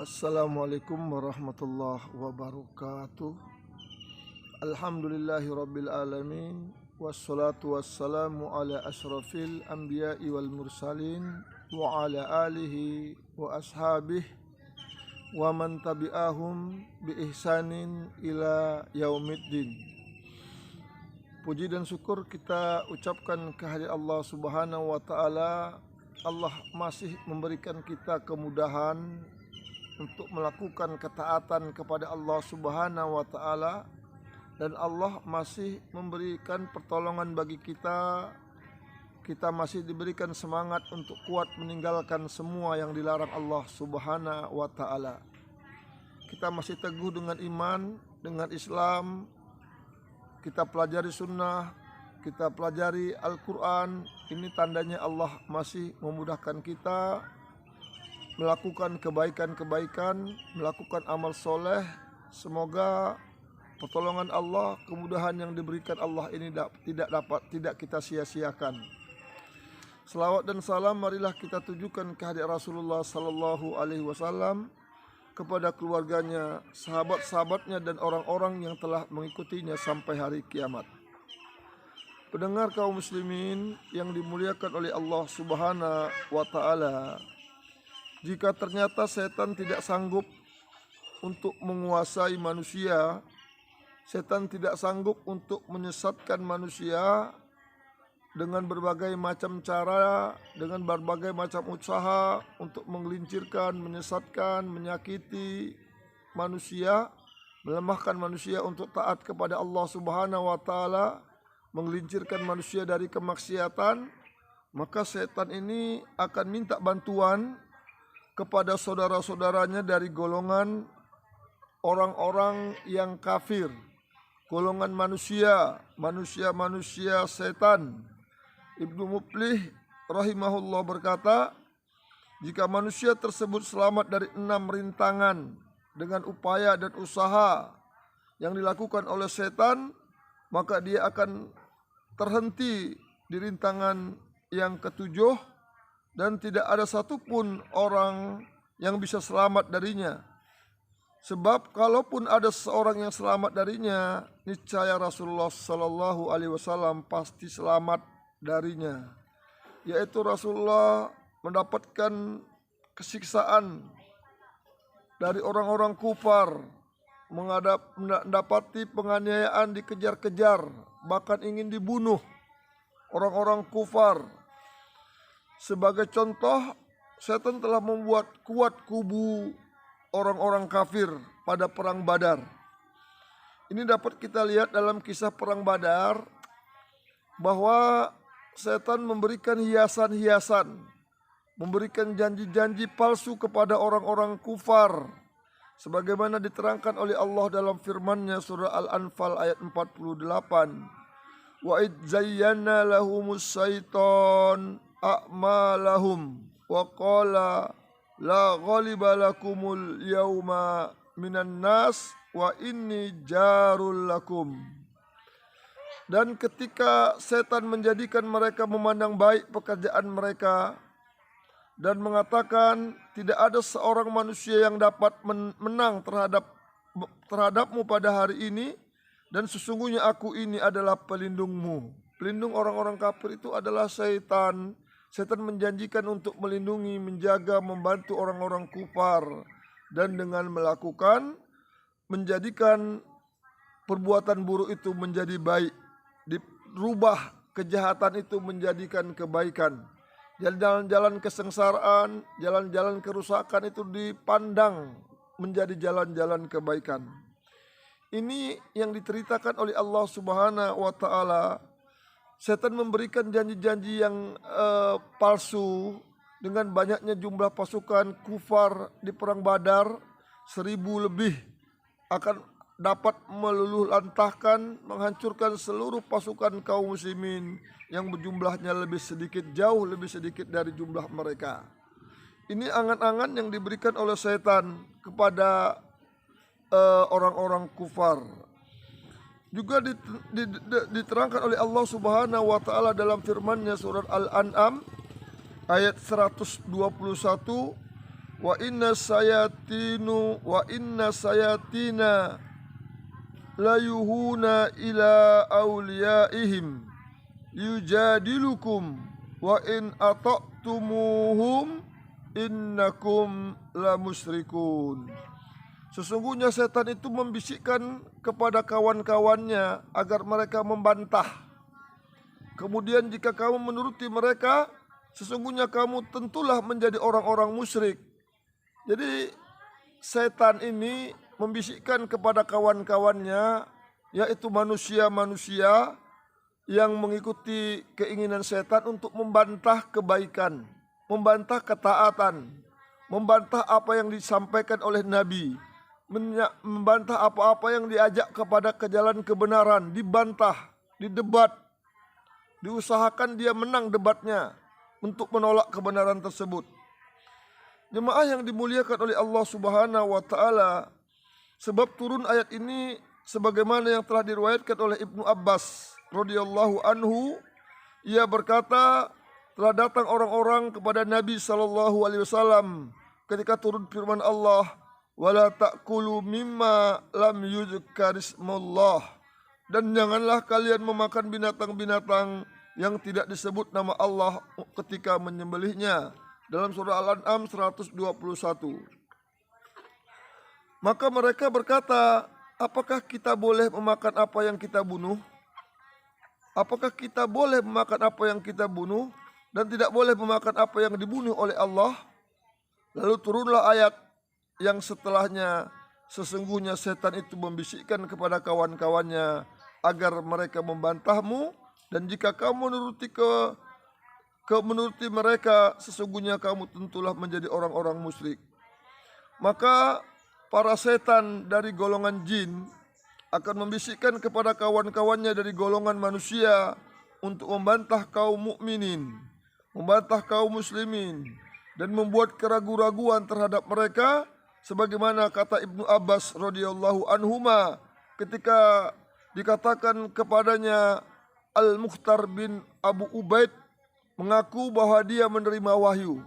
Assalamualaikum warahmatullahi wabarakatuh. Alhamdulillahi rabbil alamin. Wassalatu wassalamu ala ashrafil anbiya'i wal mursalin wa ala alihi wa ashabih wa man tabi'ahum bi ihsanin ila yaumiddin. Puji dan syukur kita ucapkan kehadirat Allah Subhanahu wa taala. Allah masih memberikan kita kemudahan untuk melakukan ketaatan kepada Allah Subhanahu wa taala, dan Allah masih memberikan pertolongan bagi kita. Kita masih diberikan semangat untuk kuat meninggalkan semua yang dilarang Allah Subhanahu wa taala. Kita masih teguh dengan iman, dengan Islam. Kita pelajari sunnah, kita pelajari Al-Quran. Ini tandanya Allah masih memudahkan kita melakukan kebaikan-kebaikan, melakukan amal soleh. Semoga pertolongan Allah, kemudahan yang diberikan Allah ini tidak kita sia-siakan. Selawat dan salam marilah kita tujukan kehadirat Rasulullah Sallallahu Alaihi Wasallam, kepada keluarganya, sahabat-sahabatnya, dan orang-orang yang telah mengikutinya sampai hari kiamat. Pendengar kaum muslimin yang dimuliakan oleh Allah Subhanahu wa taala, jika ternyata setan tidak sanggup untuk menguasai manusia, setan tidak sanggup untuk menyesatkan manusia dengan berbagai macam cara, dengan berbagai macam usaha untuk menggelincirkan, menyesatkan, menyakiti manusia, melemahkan manusia untuk taat kepada Allah Subhanahu wa taala, menggelincirkan manusia dari kemaksiatan, maka setan ini akan minta bantuan kepada saudara-saudaranya dari golongan orang-orang yang kafir, golongan manusia setan. Ibnu Muflih rahimahullah berkata, jika manusia tersebut selamat dari 6 rintangan dengan upaya dan usaha yang dilakukan oleh setan, maka dia akan terhenti di rintangan yang ketujuh, dan tidak ada satupun orang yang bisa selamat darinya. Sebab kalaupun ada seorang yang selamat darinya, niscaya Rasulullah Sallallahu Alaihi Wasallam pasti selamat darinya, yaitu Rasulullah mendapatkan kesiksaan dari orang-orang kufar, mendapati penganiayaan, dikejar-kejar, bahkan ingin dibunuh orang-orang kufar. Sebagai contoh, setan telah membuat kuat kubu orang-orang kafir pada perang Badar. Ini dapat kita lihat dalam kisah perang Badar, bahwa setan memberikan hiasan-hiasan, memberikan janji-janji palsu kepada orang-orang kufar, sebagaimana diterangkan oleh Allah dalam firman-Nya surah Al-Anfal ayat 48. Wa id zayyana lahumus syaiton a'malahum wa qala la ghaliba lakumul yauma minan nas wa inni jarul lakum. Dan ketika setan menjadikan mereka memandang baik pekerjaan mereka dan mengatakan tidak ada seorang manusia yang dapat menang terhadapmu pada hari ini, dan sesungguhnya aku ini adalah pelindungmu. Pelindung orang-orang kafir itu adalah setan. Setan menjanjikan untuk melindungi, menjaga, membantu orang-orang kufar, dan dengan menjadikan perbuatan buruk itu menjadi baik, dirubah kejahatan itu menjadikan kebaikan. Jalan-jalan kesengsaraan, jalan-jalan kerusakan itu dipandang menjadi jalan-jalan kebaikan. Ini yang diceritakan oleh Allah Subhanahu wa taala. Setan memberikan janji-janji yang palsu dengan banyaknya jumlah pasukan kufar di perang Badar, 1000 lebih, akan dapat meluluh lantahkan, menghancurkan seluruh pasukan kaum muslimin yang berjumlahnya jauh lebih sedikit dari jumlah mereka. Ini angan-angan yang diberikan oleh setan kepada orang-orang kufar. Juga diterangkan oleh Allah Subhanahu wa taala dalam firman-Nya surat Al-An'am ayat 121, wa inna sayatina layuhuna ila awliyaihim yujadilukum wa in ata'tumuhum innakum la musyrikun. Sesungguhnya setan itu membisikkan kepada kawan-kawannya agar mereka membantah. Kemudian jika kamu menuruti mereka, sesungguhnya kamu tentulah menjadi orang-orang musyrik. Jadi setan ini membisikkan kepada kawan-kawannya, yaitu manusia-manusia yang mengikuti keinginan setan untuk membantah kebaikan, membantah ketaatan, membantah apa yang disampaikan oleh Nabi, membantah apa-apa yang diajak kepada ke jalan kebenaran, dibantah, didebat, diusahakan dia menang debatnya untuk menolak kebenaran tersebut. Jemaah yang dimuliakan oleh Allah Subhanahu wa taala, sebab turun ayat ini sebagaimana yang telah diriwayatkan oleh Ibnu Abbas radhiyallahu anhu, ia berkata, telah datang orang-orang kepada Nabi sallallahu alaihi wasallam ketika turun firman Allah, wala ta'kulu mimma lam yuzkarismullah, dan janganlah kalian memakan binatang-binatang yang tidak disebut nama Allah ketika menyembelihnya, dalam surah Al-An'am 121. Maka mereka berkata, apakah kita boleh memakan apa yang kita bunuh? Apakah kita boleh memakan apa yang kita bunuh dan tidak boleh memakan apa yang dibunuh oleh Allah? Lalu turunlah ayat yang setelahnya, sesungguhnya setan itu membisikkan kepada kawan-kawannya agar mereka membantahmu, dan jika kamu menuruti mereka, sesungguhnya kamu tentulah menjadi orang-orang musyrik. Maka para setan dari golongan jin akan membisikkan kepada kawan-kawannya dari golongan manusia untuk membantah kaum mukminin, membantah kaum muslimin, dan membuat keraguan-raguan terhadap mereka, sebagaimana kata Ibnu Abbas radhiyallahu anhuma ketika dikatakan kepadanya Al-Mukhtar bin Abu Ubaid mengaku bahwa dia menerima wahyu.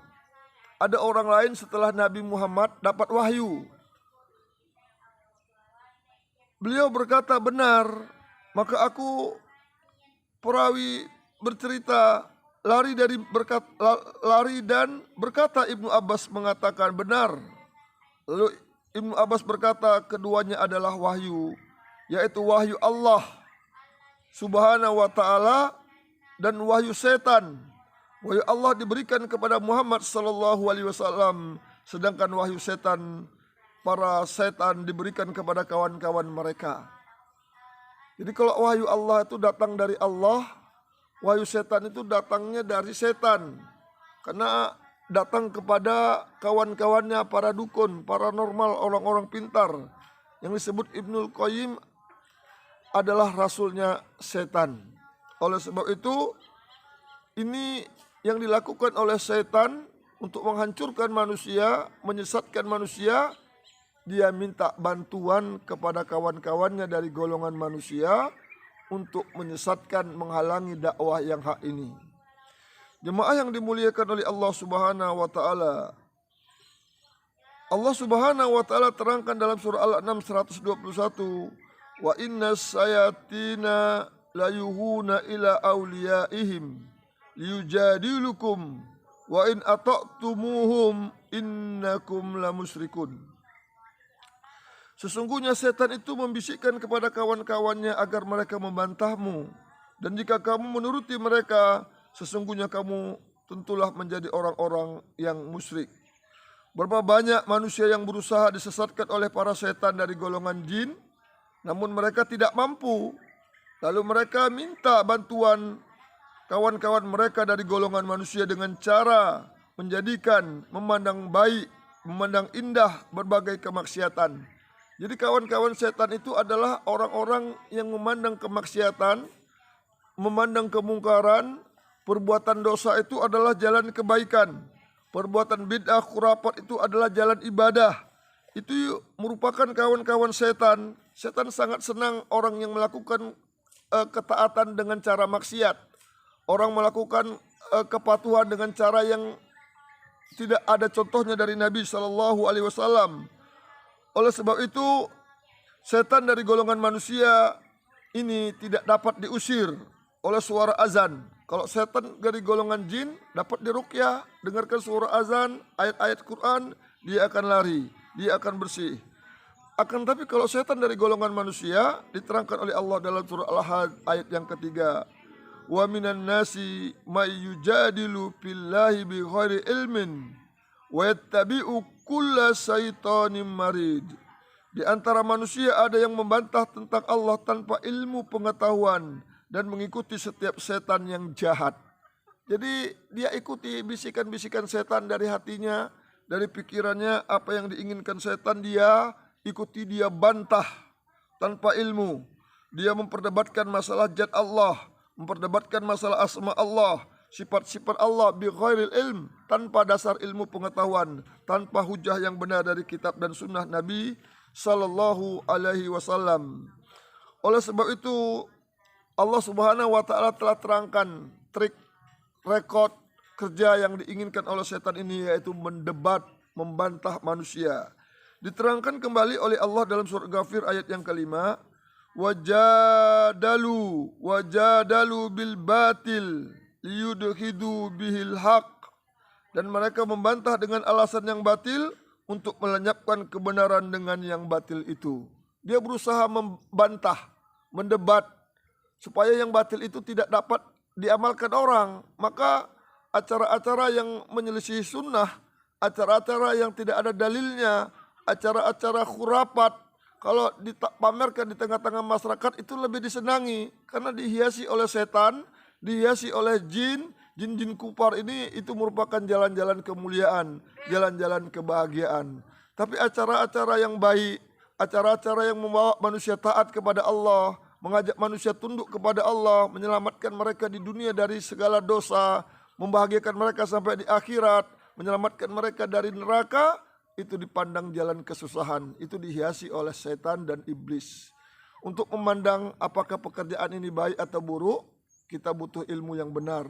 Ada orang lain setelah Nabi Muhammad dapat wahyu. Beliau berkata, benar. Maka aku, perawi bercerita, lari dan berkata Ibnu Abbas mengatakan benar. Lalu Ibnu Abbas berkata, keduanya adalah wahyu, yaitu wahyu Allah Subhanahu wa ta'ala dan wahyu setan. Wahyu Allah diberikan kepada Muhammad sallallahu alaihi wasallam, sedangkan wahyu setan, para setan, diberikan kepada kawan-kawan mereka. Jadi kalau wahyu Allah itu datang dari Allah, wahyu setan itu datangnya dari setan, karena datang kepada kawan-kawannya para dukun, paranormal, orang-orang pintar, yang disebut Ibnul Qayyim adalah rasulnya setan. Oleh sebab itu, ini yang dilakukan oleh setan untuk menghancurkan manusia, menyesatkan manusia. Dia minta bantuan kepada kawan-kawannya dari golongan manusia untuk menyesatkan, menghalangi dakwah yang hak ini. Jemaah yang dimuliakan oleh Allah Subhanahu wa taala, Allah Subhanahu wa taala terangkan dalam surah Al-An'am 121, wa inna sayatina layuhuna ila awliyaihim liyujadilukum wa in ata'tumuhum innakum la musyrikun. Sesungguhnya setan itu membisikkan kepada kawan-kawannya agar mereka membantahmu, dan jika kamu menuruti mereka, sesungguhnya kamu tentulah menjadi orang-orang yang musyrik. Berapa banyak manusia yang berusaha disesatkan oleh para setan dari golongan jin, namun mereka tidak mampu. Lalu mereka minta bantuan kawan-kawan mereka dari golongan manusia dengan cara menjadikan, memandang baik, memandang indah berbagai kemaksiatan. Jadi kawan-kawan setan itu adalah orang-orang yang memandang kemaksiatan, memandang kemungkaran, perbuatan dosa itu adalah jalan kebaikan, perbuatan bid'ah khurafat itu adalah jalan ibadah. Itu merupakan kawan-kawan setan. Setan sangat senang orang yang melakukan ketaatan dengan cara maksiat, orang melakukan kepatuhan dengan cara yang tidak ada contohnya dari Nabi Shallallahu Alaihi Wasallam. Oleh sebab itu, setan dari golongan manusia ini tidak dapat diusir oleh suara azan. Kalau setan dari golongan jin dapat diruqyah, dengarkan suara azan, ayat-ayat Quran, dia akan lari, dia akan bersih. Akan tapi kalau setan dari golongan manusia, diterangkan oleh Allah dalam surah Al-Ahad ayat yang ketiga, wa minan nasi may yujadilu fillahi bighairi ilmin wa yattabi'u kulla syaitanin marid. Di antara manusia ada yang membantah tentang Allah tanpa ilmu pengetahuan dan mengikuti setiap setan yang jahat. Jadi dia ikuti bisikan-bisikan setan dari hatinya, dari pikirannya, apa yang diinginkan setan dia ikuti, dia bantah tanpa ilmu. Dia memperdebatkan masalah zat Allah, memperdebatkan masalah asma Allah, sifat-sifat Allah bighairil ilm, tanpa dasar ilmu pengetahuan, tanpa hujah yang benar dari kitab dan sunnah Nabi Sallallahu Alaihi Wasallam. Oleh sebab itu Allah Subhanahu wa Ta'ala telah terangkan trik rekod kerja yang diinginkan oleh setan ini, yaitu mendebat, membantah manusia. Diterangkan kembali oleh Allah dalam surah Ghafir ayat yang kelima, wajadalu bil batil liyudhidu bihil haq, dan mereka membantah dengan alasan yang batil untuk melenyapkan kebenaran dengan yang batil itu. Dia berusaha membantah, mendebat supaya yang batil itu tidak dapat diamalkan orang. Maka acara-acara yang menyelisih sunnah, acara-acara yang tidak ada dalilnya, acara-acara khurafat, kalau dipamerkan di tengah-tengah masyarakat itu lebih disenangi, karena dihiasi oleh setan, dihiasi oleh jin. Jin-jin kufar ini itu merupakan jalan-jalan kemuliaan, jalan-jalan kebahagiaan. Tapi acara-acara yang baik, acara-acara yang membawa manusia taat kepada Allah, mengajak manusia tunduk kepada Allah, menyelamatkan mereka di dunia dari segala dosa, membahagiakan mereka sampai di akhirat, menyelamatkan mereka dari neraka, itu dipandang jalan kesusahan, itu dihiasi oleh setan dan iblis. Untuk memandang apakah pekerjaan ini baik atau buruk, kita butuh ilmu yang benar.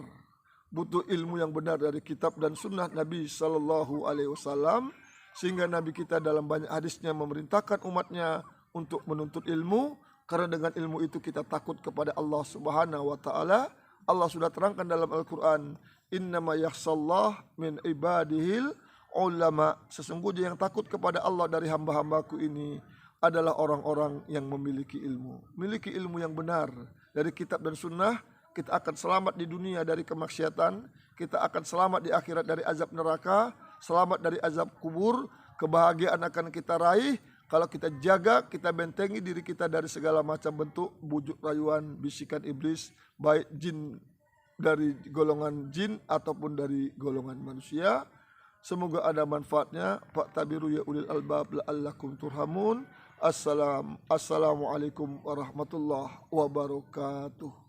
Butuh ilmu yang benar dari kitab dan sunnah Nabi Sallallahu Alaihi Wasallam, sehingga Nabi kita dalam banyak hadisnya memerintahkan umatnya untuk menuntut ilmu, karena dengan ilmu itu kita takut kepada Allah Subhanahu Wa Taala. Allah sudah terangkan dalam Al-Quran, innama yakhshallah min ibadihil ulama, sesungguhnya yang takut kepada Allah dari hamba-hambaku ini adalah orang-orang yang memiliki ilmu. Miliki ilmu yang benar dari kitab dan sunnah, kita akan selamat di dunia dari kemaksiatan, kita akan selamat di akhirat dari azab neraka, selamat dari azab kubur, kebahagiaan akan kita raih kalau kita jaga, kita bentengi diri kita dari segala macam bentuk bujuk rayuan, bisikan iblis, baik jin dari golongan jin ataupun dari golongan manusia. Semoga ada manfaatnya. Pak tabiru ya ulil albab la'allakum turhamun. Assalamualaikum warahmatullahi wabarakatuh.